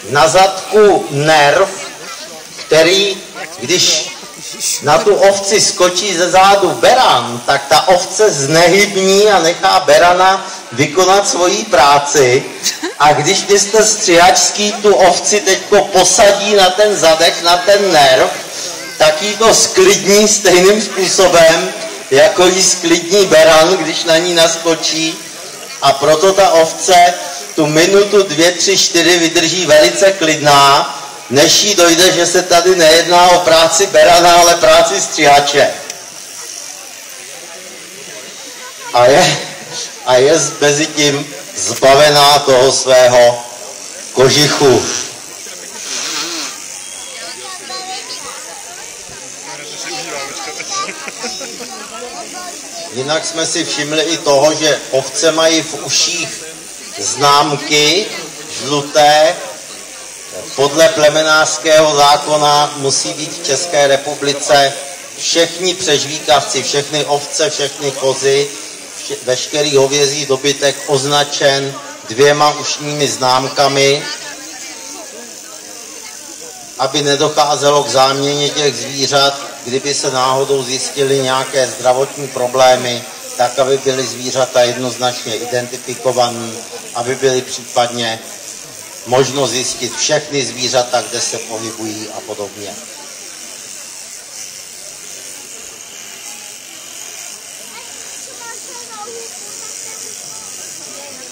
na zadku nerv, který, když na tu ovci skočí ze zádu beran, tak ta ovce znehybní a nechá berana vykonat svoji práci. A když mistr střihačský tu ovci teďko posadí na ten zadek, na ten nerv, tak jí to sklidní stejným způsobem, jako jí sklidní beran, když na ní naskočí. A proto ta ovce tu minutu, 2, 3, 4 vydrží velice klidná, než jí dojde, že se tady nejedná o práci berana, ale práci střihače. A je mezi tím zbavená toho svého kožichu. Jinak jsme si všimli i toho, že ovce mají v uších známky žluté. Podle plemenářského zákona musí být v České republice všichni přežvíkavci, všechny ovce, všechny kozy, veškerý hovězí dobytek označen 2 ušními známkami, aby nedocházelo k záměně těch zvířat, kdyby se náhodou zjistily nějaké zdravotní problémy, tak aby byly zvířata jednoznačně identifikované, aby byly případně možno zjistit všechny zvířata, kde se pohybují a podobně.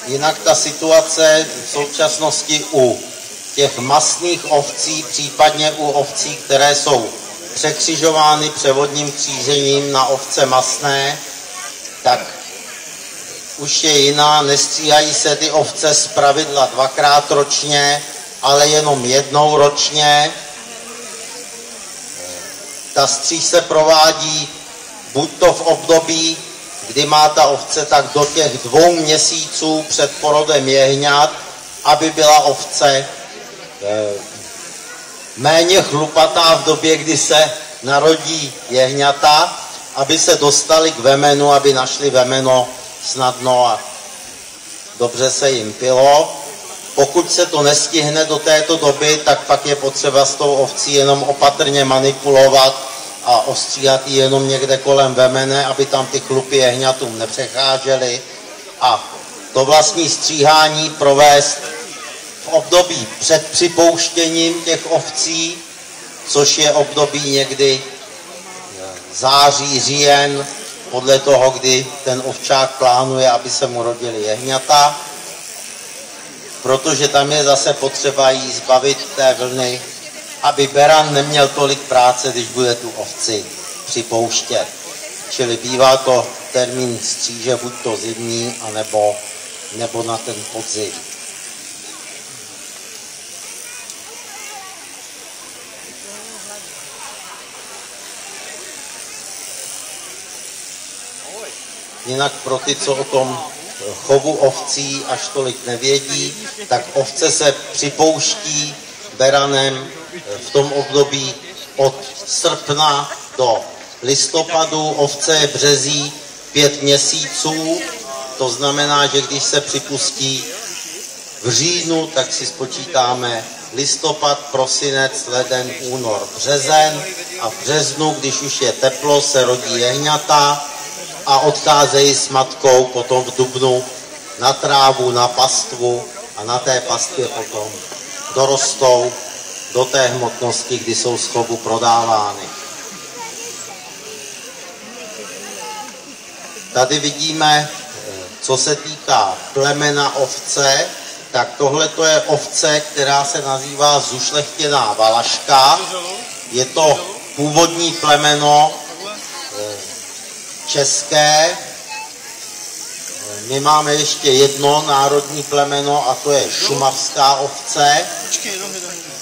Jinak ta situace v současnosti u těch masných ovcí, případně u ovcí, které jsou překřižovány převodním křížením na ovce masné, tak už je jiná, nestříhají se ty ovce zpravidla 2krát ročně, ale jenom 1 ročně. Ta stříž se provádí buď to v období, kdy má ta ovce, tak do těch 2 měsíců před porodem jehňat, aby byla ovce méně chlupatá v době, kdy se narodí jehňata, aby se dostali k vemenu, aby našli vemeno snadno a dobře se jim pilo. Pokud se to nestihne do této doby, tak pak je potřeba s tou ovcí jenom opatrně manipulovat a ostříhat ji jenom někde kolem vemene, aby tam ty chlupy jehňatům nepřecházely. A to vlastní stříhání provést v období před připouštěním těch ovcí, což je období někdy září, říjen, podle toho, kdy ten ovčák plánuje, aby se mu rodily jehňata, protože tam je zase potřeba jí zbavit té vlny, aby beran neměl tolik práce, když bude tu ovci připouštět. Čili bývá to termín stříže buď to zimní, nebo na ten podzim. Jinak pro ty, co o tom chovu ovcí až tolik nevědí, tak ovce se připouští beranem v tom období od srpna do listopadu. Ovce je březí 5 měsíců, to znamená, že když se připustí v říjnu, tak si spočítáme listopad, prosinec, leden, únor, březen a v březnu, když už je teplo, se rodí jehňata a odcházejí s matkou potom v dubnu na trávu, na pastvu a na té pastvě potom dorostou do té hmotnosti, kdy jsou z chovu prodávány. Tady vidíme, co se týká plemena ovce, tak tohle to je ovce, která se nazývá zušlechtěná valaška. Je to původní plemeno české. My máme ještě jedno národní plemeno a to je šumavská ovce.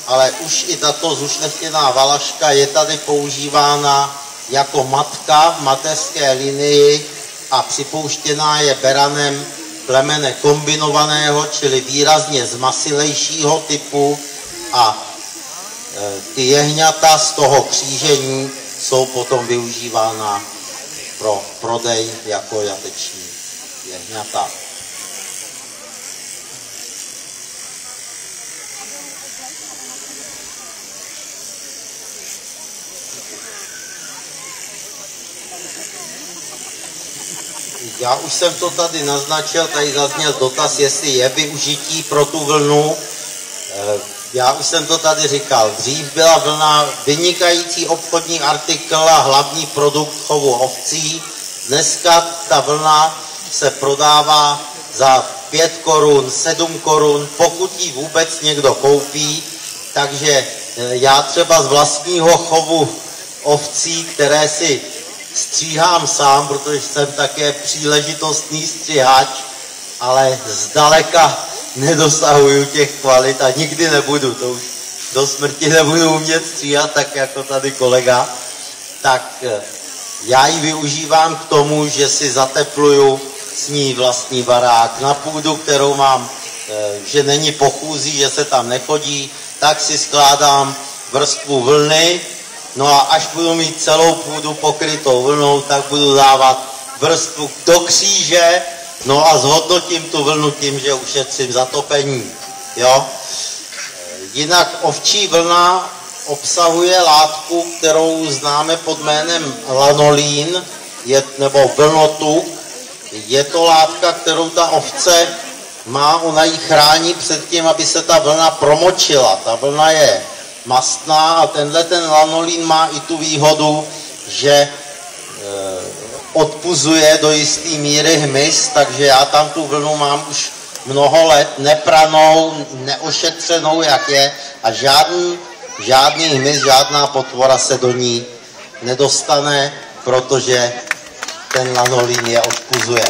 Ale už i tato zušlechtěná valaška je tady používána jako matka v mateřské linii a připouštěná je beranem plemene kombinovaného, čili výrazně zmasilejšího typu a ty jehňata z toho křížení jsou potom využívána pro prodej jako jateční jehňata. Já už jsem to tady naznačil, tady zazněl dotaz, jestli je využití pro tu vlnu. Já už jsem to tady říkal, dřív byla vlna vynikající obchodní artikl a hlavní produkt chovu ovcí. Dneska ta vlna se prodává za 5 korun, 7 korun, pokud ji vůbec někdo koupí. Takže já třeba z vlastního chovu ovcí, které si stříhám sám, protože jsem také příležitostný střihač, ale zdaleka nedosahuju těch kvalit a nikdy nebudu, to už do smrti nebudu umět stříhat, tak jako tady kolega, tak já ji využívám k tomu, že si zatepluju s ní vlastní barák na půdu, kterou mám, že není pochůzí, že se tam nechodí, tak si skládám vrstvu vlny, no a až budu mít celou půdu pokrytou vlnou, tak budu dávat vrstvu do kříže, no a zhodnotím tu vlnu tím, že ušetřím zatopení. Jo? Jinak ovčí vlna obsahuje látku, kterou známe pod jménem lanolín, nebo vlnotuk. Je to látka, kterou ta ovce má, ona ji chrání před tím, aby se ta vlna promočila. Ta vlna je mastná a ten lanolín má i tu výhodu, že odpuzuje do jisté míry hmyz, takže já tam tu vlnu mám už mnoho let nepranou, neošetřenou, jak je, a žádný hmyz, žádná potvora se do ní nedostane, protože ten lanolín je odpuzuje.